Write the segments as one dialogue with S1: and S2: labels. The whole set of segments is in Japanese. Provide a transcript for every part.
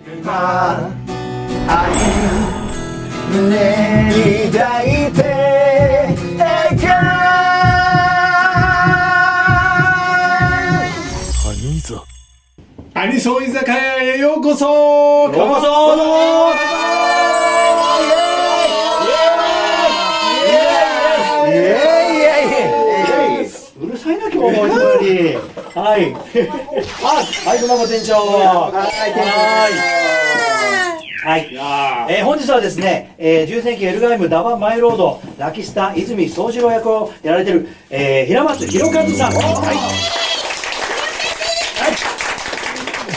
S1: 愛胸に抱いて
S2: アニソン居酒屋へようこそ。
S3: ようこそ。うるさいな今日もいきなり。はい。はい、熊本店長。はい。本日はですね、重戦記エルガイムダバンマイロードラキスタ泉宗次郎役をやられてる、平松弘和さん。はい。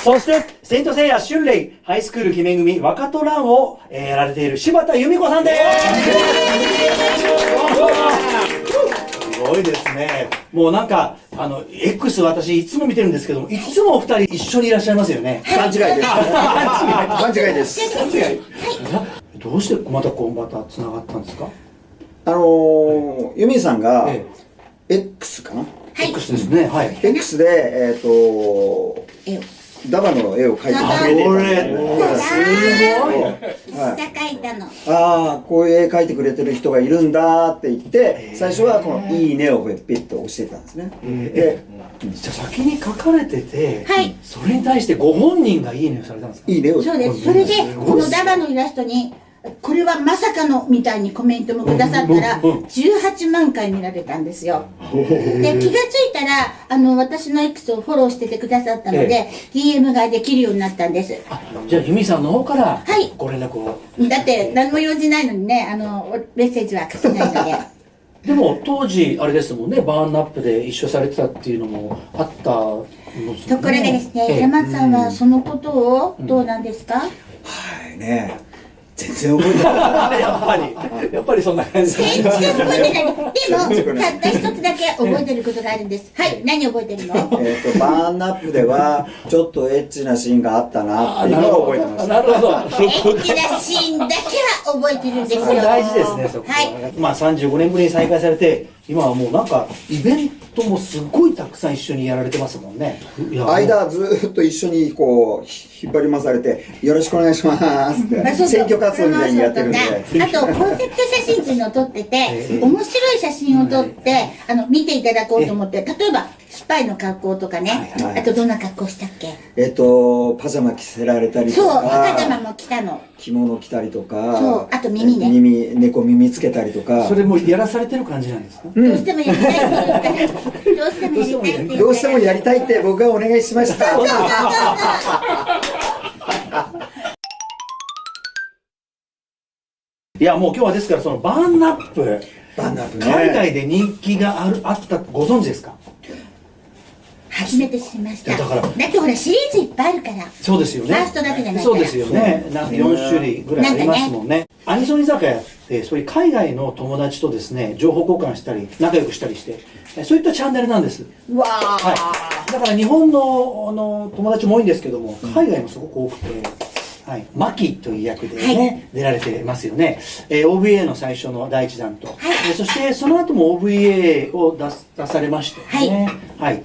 S3: そして、セイントセイヤ春麗ハイスクール姫組若トランを、やられている柴田由美子さんです。すごいですね。もうなんか、X 私いつも見てるんですけども、いつもお二人一緒にいらっしゃいますよね。
S1: 勘違いです。勘違いです。
S3: どうしてまた繋がったんですか？
S1: 由美さんが、X かな？
S3: X ですね。はい。
S1: X で、ダバの絵を描いてくれてた。
S3: これ、すごい。
S4: 描いたの。
S1: ああ、こういう絵描いてくれてる人がいるんだって言って、最初はこのいいねをピッと押してたんですね。で、
S3: じゃあ先に書かれてて、
S4: はい、
S3: それに対してご本人がいいねをされたんですか？
S1: いいねを。
S4: そうです。それでこのダバのイラストにこれはまさかのみたいにコメントもくださったら18万回見られたんですよ。で気がついたら私の X をフォローしててくださったので、DM ができるようになったんです。
S3: じゃあ由美さんの方から
S4: はい
S3: ご連絡を。
S4: だって何も用事ないのにねメッセージは書けないので。
S3: でも当時あれですもんね、バーンアップで一緒されてたっていうのもあったのですよね。
S4: ところがですね、山松さんはそのことをどうなんですか？
S1: はいね。全然覚えてない。
S3: やっぱりそんな感じ。
S4: 全然覚えてない。でもたった一つだけ覚えてることがあるんです。はい、何覚えてるの？
S1: バーンアップではちょっとエッチなシーンがあったなっていうのを覚えてました。
S3: なるほど。
S4: エッチなシーンだけは覚えてるんですよ。
S3: 大事ですね、そこ。
S4: はい。
S3: まあ35年ぶりに再開されて、今はもうなんかイベントもすごいたくさん一緒にやられてますもんね。
S1: 間ずっと一緒にこう引っ張り回されてよろしくお願いしますって選挙活動みたいにやってるんで。
S4: あとコンセプト写真っていうのを撮ってて、面白い写真を撮って見ていただこうと思って、例えばスパイの格好とかね、あとどんな格好したっけ？
S1: パジャマ着せられたりとか、
S4: そう、パジャマも着たの。
S1: 着物着たりとか、
S4: そう、あと耳ね。
S1: 猫耳つけたりとか。
S3: それもやらされてる感じなんですか？
S4: どうしてもやりたいって言ったら、どうしてもやりたいって言ったら。
S1: どうしてもやりたいって僕がお願いしました。
S3: いやもう今日はですからそのバーンアップ、
S1: ね、
S3: 海外で人気があったご存知ですか？
S4: 初めて知りました。
S3: だ
S4: ってほらシリーズいっぱいあるから。
S3: そうですよね。
S4: ファーストだけじゃないから。
S3: そうですよね。なんか4種類ぐらいありますもんね。アニソン居酒屋ってそういう海外の友達とですね情報交換したり仲良くしたりしてそういったチャンネルなんです。
S4: わー、
S3: はい。だから日本の友達も多いんですけども海外もすごく多くて。はい、マキという役でね、出られてますよね。OVA の最初の第一弾と、そしてその後も OVA を出されましてね。はい。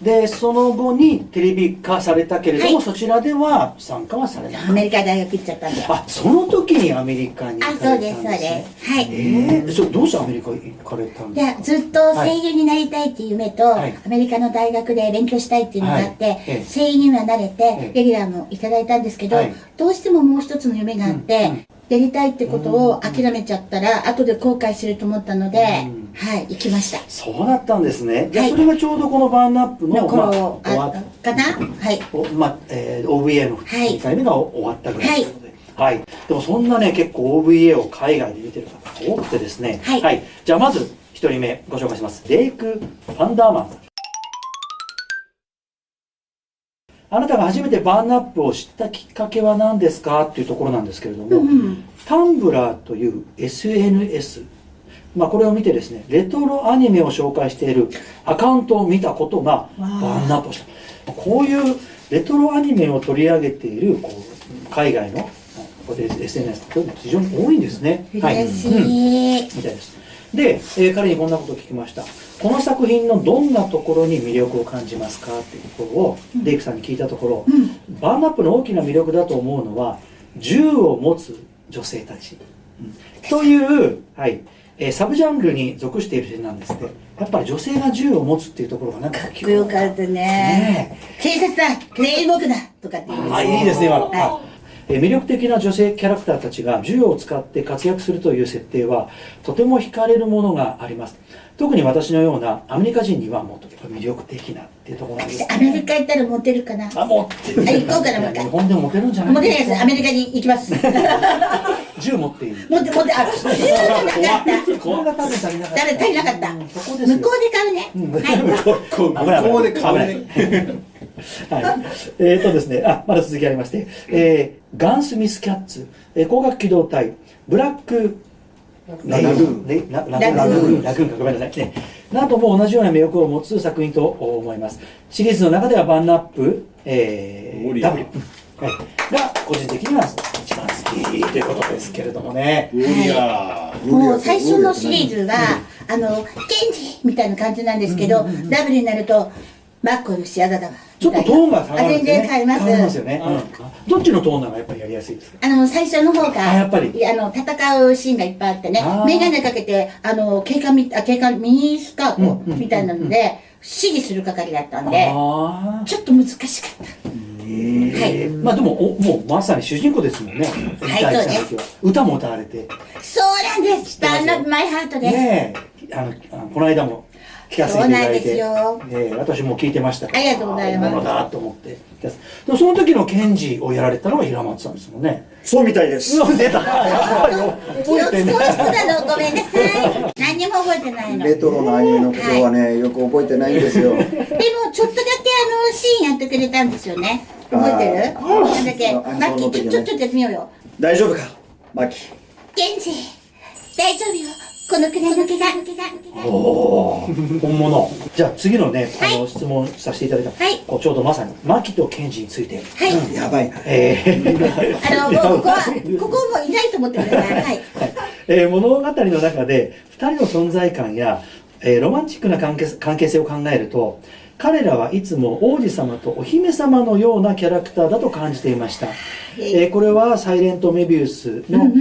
S3: でその後にテレビ化されたけれども、そちらでは参加はされなかった。
S4: アメリカ大学行っちゃったんで。
S3: その時にアメリカに行かれたんですね。
S4: そうですはい。
S3: それどうしてアメリカ行かれたんですか？
S4: ずっと声優になりたいっていう夢と、アメリカの大学で勉強したいっていうのがあって、声優にはなれてレギュラーもいただいたんですけど、どうしてももう一つの夢があって、やりたいってことを諦めちゃったら後で後悔すると思ったので、行きました。
S3: そうだったんですね。じゃあそれがちょうどこのバーンアップの
S4: 頃かな。
S3: OVA の2回目が終わったぐらいということで。はい。でもそんなね結構 OVA を海外で見てる方が多くてですね。はい。じゃあまず1人目ご紹介します。レイク・ファンダーマンさん。あなたが初めてバーンアップを知ったきっかけは何ですかっていうところなんですけれども、タンブラーという SNS、これを見てですね、レトロアニメを紹介しているアカウントを見たことがバーンアップをした。こういうレトロアニメを取り上げている海外のSNS と非常に多いんですね。
S4: 嬉しい。
S3: みたいです。で、彼にこんなことを聞きました。この作品のどんなところに魅力を感じますかっていうところをデイクさんに聞いたところ、バーンアップの大きな魅力だと思うのは銃を持つ女性たち、という、はい、サブジャンルに属している点なんですって。やっぱり女性が銃を持つっていうところがなんか
S4: かっこよかったね。警察だ、霊動くなとかって言うんですよ。
S3: いいですね、今の。
S4: は
S3: 魅力的な女性キャラクターたちが銃を使って活躍するという設定はとても惹かれるものがあります。特に私のようなアメリカ人にはもっと魅力的なっていうところなんです、ね。
S4: アメリカ行ったらモテるかな。
S3: 持ってる。
S4: 行こうかな、もう一回。
S3: 日本でもモテるんじゃない
S4: モテないです。アメリカに行きます。
S3: 銃持っている。
S4: 持って、銃なかった。
S3: これが多分足りなかった。
S4: 足りなかった。
S3: そこですよ。
S4: 向こうで買うね。
S2: 向こうで買うね。
S3: はい。ですね、まだ続きありまして、ガンスミスキャッツ、光学機動隊、ブラックラグーンかごめんなさいね。なども同じような魅力を持つ作品と思います。シリーズの中ではバーンアップ、W、が個人的には一番好きということですけれどもね。
S4: もう最初のシリーズは、ケンジみたいな感じなんですけど、ダブルになると、マッコイの仕業だわ。
S3: ちょっとトーンが下がるんですね。
S4: 全然変えます。
S3: 変わりますよね。どっちのトーンなのがやっぱりやりやすいですか？
S4: 最初の方が、
S3: やっぱり
S4: 戦うシーンがいっぱいあってね、メガネかけて、警官ミニスカートみたいなので、指示する係だったんで、ちょっと難しかった。はい。
S3: まあでも、もうまさに主人公ですもんね。
S4: はい、そうです。
S3: 歌も歌われて。
S4: そうなんです。Stand Up My Heart です。
S3: ねえ、この間も聞かせていただいて。
S4: そうなんですよ。
S3: 私も聞いてました。
S4: ありがとうございます。
S3: ものだと思って。でもその時の検事をやられたのが平松さんですもんね。
S1: そうみたいです。
S3: 出た。やっぱり覚えてない。
S4: ごめんなさい。何にも覚えてないの。
S1: レトロなアニメのことはね、よく覚えてないんですよ。でも
S4: ちょっとだけシーンやってくれたんですよね。覚えてる？なんだっけ、マッキー、ちょっとやってみようよ。
S1: 大丈夫か、マキ。
S4: ケンジ、大丈夫よ。このくらいの毛が。
S3: 本物。じゃあ次のね、質問させていただいた。
S4: はい。
S3: ちょうどまさにマキとケンジについて。
S4: はい。
S1: やばいな。
S4: もうここもいないと思ってください。はい。
S3: 物語の中で2人の存在感や、ロマンチックな関係性を考えると、彼らはいつも王子様とお姫様のようなキャラクターだと感じていました。これはサイレントメビウスの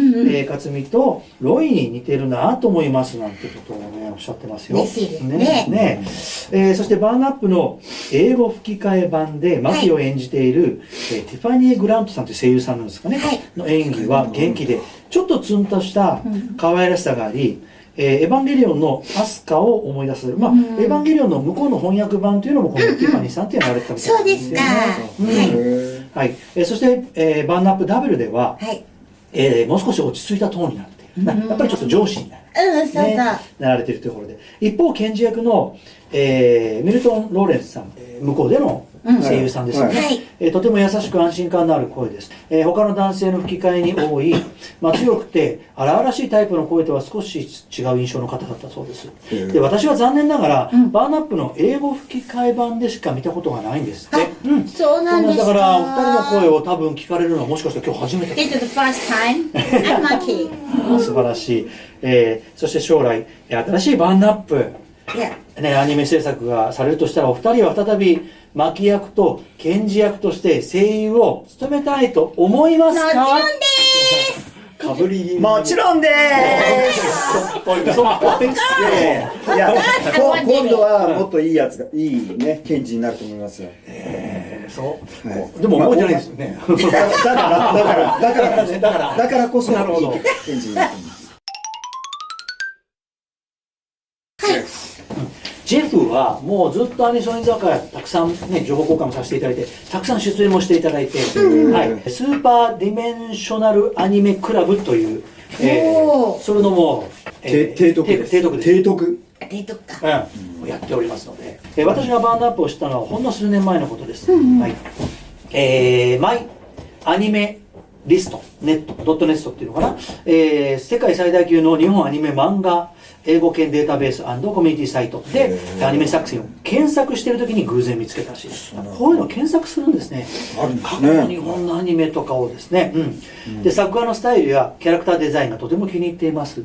S3: 克実とロイに似てるなと思いますなんてことをねおっしゃってますよ。
S4: 嬉しいですね。
S3: そしてバーンアップの英語吹き替え版でマキを演じている、ティファニー・グラントさんという声優さんなんですかね、の演技は元気でちょっとツンとした可愛らしさがあり、エヴァンゲリオンのアスカを思い出す。エヴァンゲリオンの向こうの翻訳版というのもこのティファニーさんってやられてたみたい
S4: そうですか。
S3: はい。そして、バーンアップ W では、もう少し落ち着いたトーンになって、やっぱりちょっと上司になる。なられているというところで。一方、検事役の、ミルトン・ローレンスさん、向こうでの声優さんですよね。とても優しく安心感のある声です。他の男性の吹き替えに多い、強くて荒々しいタイプの声とは少し違う印象の方だったそうです。で、私は残念ながら、バーンアップの英語吹き替え版でしか見たことがないんですって。
S4: そうなんですか。
S3: だから、お二人の声を多分聞かれるのはもしかしたら今日初めて。
S4: It's the first time. I'm lucky.
S3: 素晴らしい。そして将来、新しいバーンアップ。アニメ制作がされるとしたらお二人は再びマキ役とケンジ役として声優を務めたいと思いますか？
S4: もちろんです
S2: かぶり
S1: もちろんでーす。いや、今度はもっといいやつが、いいね、検事になると思いますよ。
S3: そう。でも覚えてないですよね。
S1: だからこそ、いい検事になると思います。
S3: ジェフはもうずっとアニソン居酒屋たくさんね情報交換もさせていただいてたくさん出演もしていただいて、スーパーディメンショナルアニメクラブという、それのも
S1: 提督です。提督
S3: か、やっておりますので、私がバーンアップをしたのはほんの数年前のことです。マイアニメリストネットドットネストっていうのかな、世界最大級の日本アニメ漫画英語圏データベース&コミュニティサイトでアニメ作品を検索しているときに偶然見つけたらしいです。こういうのを検索するんですね。過去の日本のアニメとかをですね。で、作画のスタイルやキャラクターデザインがとても気に入っています。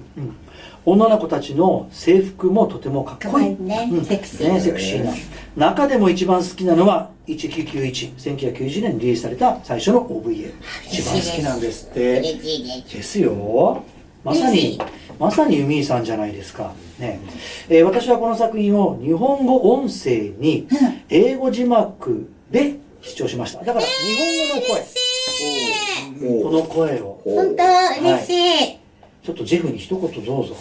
S3: 女の子たちの制服もとてもかっこいい。
S4: ね、セクシー。
S3: ね、セクシーな。中でも一番好きなのは1991、1990年にリリースされた最初の OVA。一番好きなんですって。
S4: 嬉しいです。
S3: ですよ。まさにユミーさんじゃないですか。ね。私はこの作品を日本語音声に英語字幕で視聴しました。だから日本語の声。この声を。
S4: 本当、嬉しい。
S3: ちょっとジェフに一言どうぞ。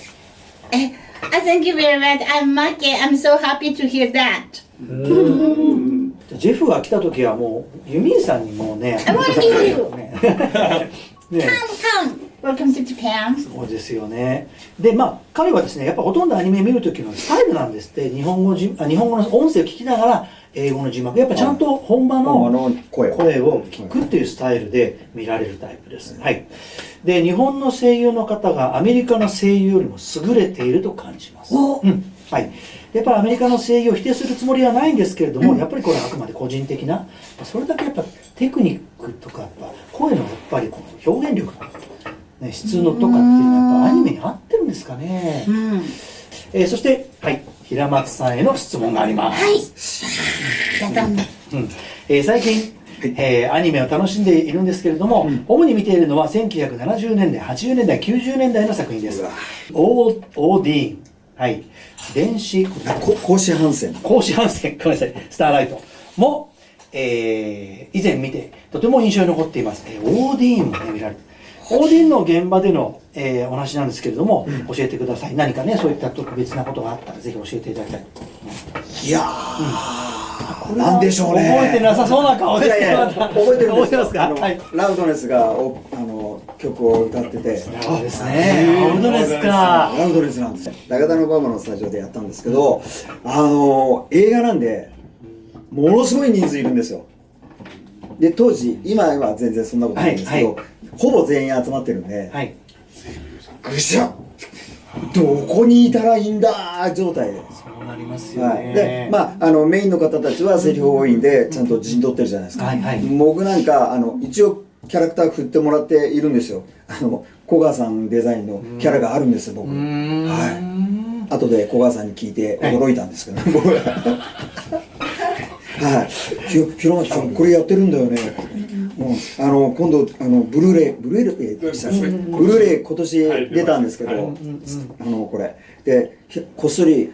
S4: Thank you very much. I'm Maki. I'm so happy to hear that.
S3: ジェフが来た時はもうユミーさんにもうね。
S4: I want to meet you.
S3: ね。
S4: Come. Welcome to Japan.
S3: そうですよね。で、彼はですね、やっぱほとんどアニメ見る時のスタイルなんですって。日本語の音声を聞きながら英語の字幕。やっぱちゃんと本場の声を聞くっていうスタイルで見られるタイプです。はい。で、日本の声優の方がアメリカの声優よりも優れていると感じます。はい。やっぱりアメリカの声優を否定するつもりはないんですけれども、やっぱりこれはあくまで個人的な、それだけやっぱテクニックとか、やっぱ声のやっぱりこの表現力、ね、質のとかっていうのはやっぱアニメに合ってるんですかね。そして、はい、平松さんへの質問があります。
S4: やったんだ。
S3: 最近、アニメを楽しんでいるんですけれども、主に見ているのは1970年代、80年代、90年代の作品です。オーディーン。はい。電子、
S1: 甲子反戦。
S3: ごめんなさい。スターライトも、以前見て、とても印象に残っています。オーディーンもね、見られる。オーディーンの現場での、お話なんですけれども、教えてください。何かね、そういった特別なことがあったら、ぜひ教えていただきたい。
S1: いやー、なんでしょうね。
S3: 覚えてなさそうな顔ですけど、
S1: 覚えてるんですよ。
S3: 覚えてますか？はい。
S1: ラウドネスが曲を歌ってて。
S3: そうですね。ラウドネスか。
S1: ラウドネスなんですよ。高田馬場のスタジオでやったんですけど、映画なんで、ものすごい人数いるんですよ。で、当時、今は全然そんなことないんですけど、ほぼ全員集まってるんで、ぐしゃっどこにいたらいいんだ状態で。
S3: そうなりますよね。
S1: で、メインの方たちはセリフ多いんで、ちゃんと陣取ってるじゃないですか。僕なんか、一応、キャラクター振ってもらっているんですよ。小川さんデザインのキャラがあるんですよ、僕。はい。後で小川さんに聞いて驚いたんですけど、僕は。はい。ひろまちゃん、これやってるんだよね。今度、ブルーレイ今年出たんですけど、これ。で、こっそり、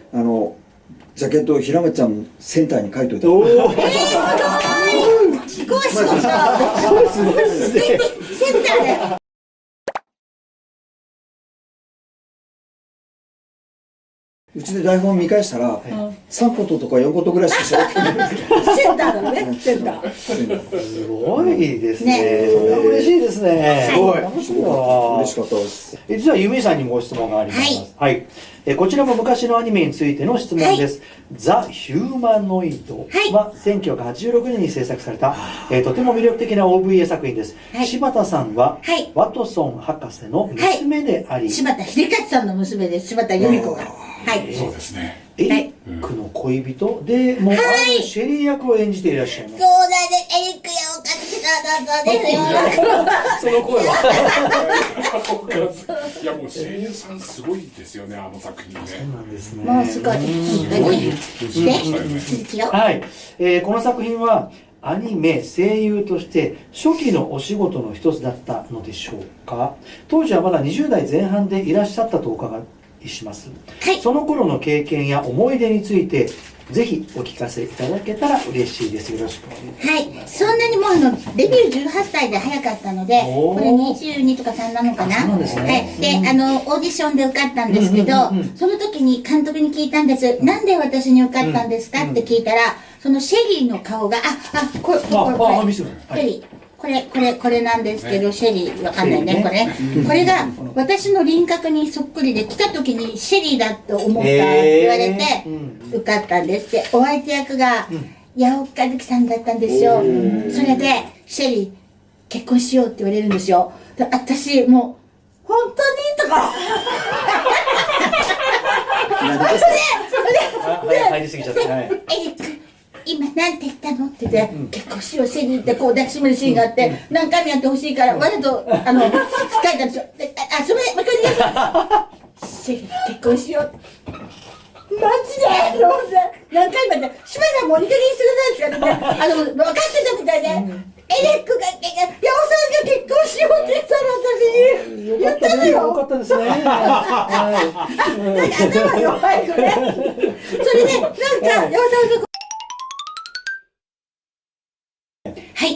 S1: ジャケットをひらめちゃんセンターに書いといた。
S4: すごいすごい。センターで。
S1: うちで台本見返したら、3こととか4ことぐらいしか喋ってない。
S4: センターだね、センター。
S3: すごいですね。それは嬉しいですね。
S1: すごい。
S3: 楽しいな。
S1: 嬉しかったです。
S3: 実はユミさんにもご質問があります。はい。こちらも昔のアニメについての質問です。ザ・ヒューマノイドは1986年に制作された、とても魅力的な OVA 作品です。柴田さんは、ワトソン博士の娘であり、
S4: 柴田秀勝さんの娘です。柴田由美子が。はい。
S2: そうですね。
S3: エリックの恋人でもあるシェリー役を演じていらっしゃいます。
S4: そうだね、エリックやおかしかったですよ。
S3: その声
S2: は。いやもう声優さんすごいですよね、あの作品ね。
S3: そうなんですね。
S4: もうすごい。
S3: はい。この作品はアニメ声優として初期のお仕事の一つだったのでしょうか。当時はまだ20代前半でいらっしゃったとお伺いします。その頃の経験や思い出についてぜひお聞かせいただけたら嬉しいです。よろしくお願いします。
S4: そんなにもうデビュー18歳で早かったので、これ22とか3なのかな。
S3: そうですね。
S4: で、オーディションで受かったんですけど、その時に監督に聞いたんです。なんで私に受かったんですかって聞いたら、そのシェリーの顔が、これ、これなんですけど、シェリー、わかんないね、これ。これが、私の輪郭にそっくりで、来た時にシェリーだと思ったって言われて、受かったんですって。お相手役が、八尾和樹さんだったんですよ。それで、シェリー、結婚しようって言われるんですよ。で私、もう、本当にとか。
S3: 入りすぎちゃって。
S4: エリック、今なんて言ったのって言って、結婚しようシェリーってこう抱きしめるシーンがあって、何回もやってほしいからわざと書いたんですよ。それわかります。結婚しよう。マジで何回も言って、島さんもういい加減にするなって言われて、分かってたみたいで、エレックが、ヤオさんが結婚しようって言ったの、私。言ったのよ。
S3: よかったですね。は
S4: なんか頭弱い子ね。それで、なんか、ヤオさんが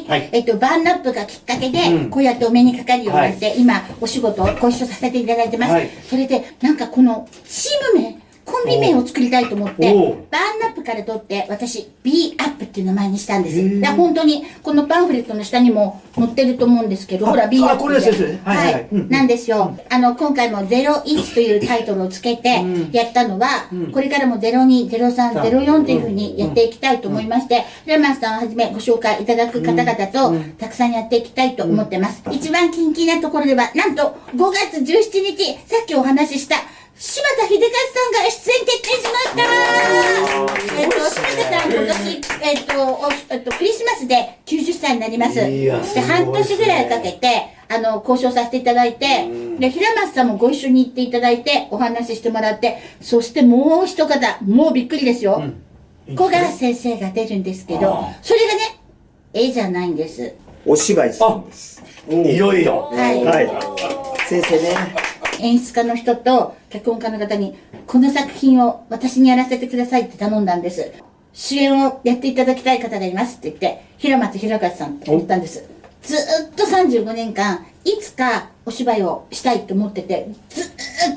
S4: はい、バーンナップがきっかけで、こうやってお目にかかるようになって、今、お仕事をご一緒させていただいてます。それで、なんかこの、チーム名、コンビ名を作りたいと思って、バーンナップから取って、私、B アップっていう名前にしたんです。で本当に、このパンフレットの下にも載ってると思うんですけど、ほら、B アップ。
S3: これですね。
S4: はい。なんですよ。今回も01というタイトルをつけて、やったのは、これからも02、03、04というふうにやっていきたいと思いまして、平松さんをはじめご紹介いただく方々と、たくさんやっていきたいと思ってます。一番キンキンなところでは、なんと、5月17日、さっきお話しした、柴田秀和さんが出演決定しました柴田さん今年、クリスマスで90歳になります。で、半年ぐらいかけて、交渉させていただいて、で、平松さんもご一緒に行っていただいて、お話ししてもらって、そしてもう一方、もうびっくりですよ。小川先生が出るんですけど、それがね、絵じゃないんです。
S1: お芝居するんです。
S3: いよいよ。
S4: はい。
S1: 先生ね。
S4: 演出家の人と脚本家の方に、この作品を私にやらせてくださいって頼んだんです。主演をやっていただきたい方がいますって言って、平松弘和さんって言ったんです。ずーっと35年間、いつかお芝居をしたいと思ってて、ずー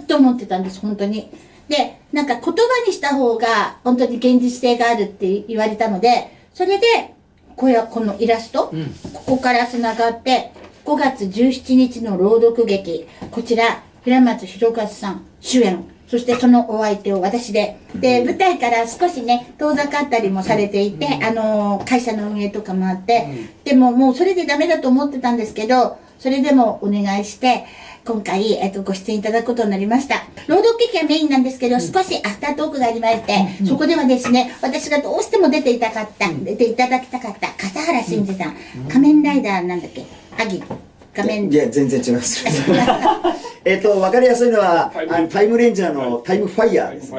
S4: っと思ってたんです、本当に。で、なんか言葉にした方が本当に現実性があるって言われたので、それで、このイラスト、ここから繋がって、5月17日の朗読劇、こちら、平松弘和さん主演、そしてそのお相手を私で、で、舞台から少しね、遠ざかったりもされていて、会社の運営とかもあって、でももうそれでダメだと思ってたんですけど、それでもお願いして、今回、ご出演いただくことになりました。朗読劇がメインなんですけど、少しアフタートークがありまして、そこではですね、私がどうしても出ていただきたかった笠原慎二さん、仮面ライダーなんだっけ、
S1: いや、全然違います。わかりやすいのは、タイムレンジャーのタイムファイヤーです。
S3: い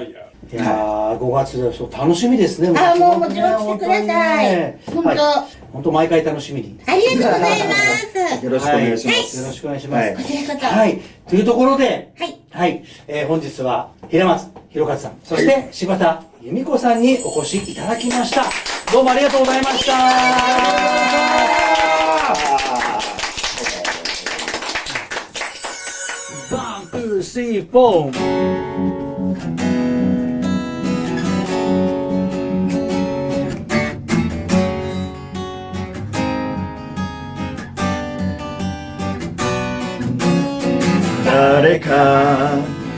S3: やー、5月でそう楽しみですね。
S4: もうもちろん来てください。
S3: 本当毎回楽しみに。
S4: ありがとうございます。
S1: よろしくお願いします。
S3: よろしくお願いします。
S4: こちらこそ。
S3: はい。というところで、
S4: はい。
S3: 本日は平松弘和さん、そして柴田由美子さんにお越しいただきました。どうもありがとうございました。1、2、3、4。
S1: 誰か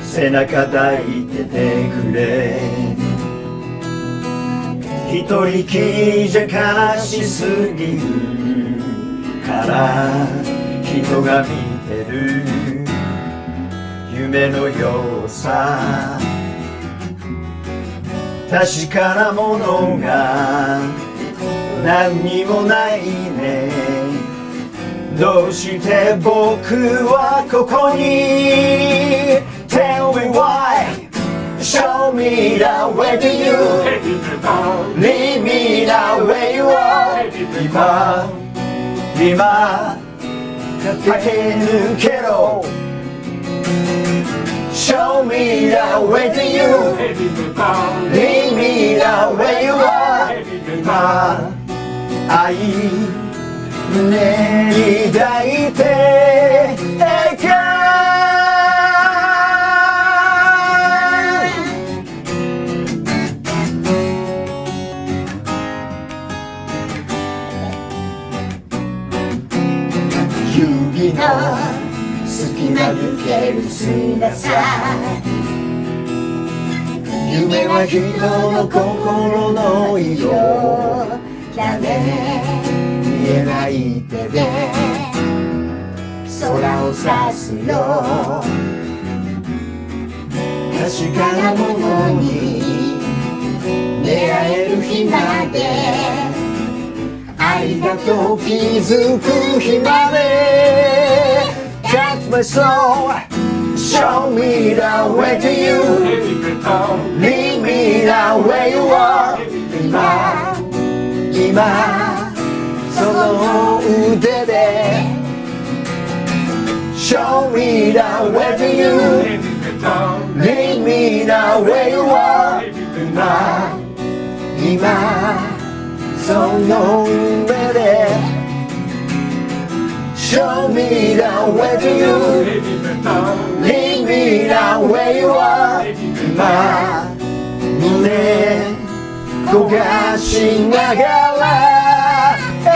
S1: 背中抱いててくれ、一人きりじゃ悲しすぎるから人が見てる夢のようさ、確かなものが何にもないね。どうして僕はここに Tell me why Show me the way to you Lead me the way you are 今駆け抜けろ Show me the way to you Lead me the way you are 今愛胸に抱いて笑顔指の隙間抜ける砂さ夢は人の心の色だね見えない手で空を指すよ確かなものに出会える日までありがとう気づく日まで Catch my soul Show me the way to you Lead me the way you are 今その腕で Show me the way to you Lead me the way you are 今その上で Show me the way to you Lead me the way you are 今胸焦がしながら描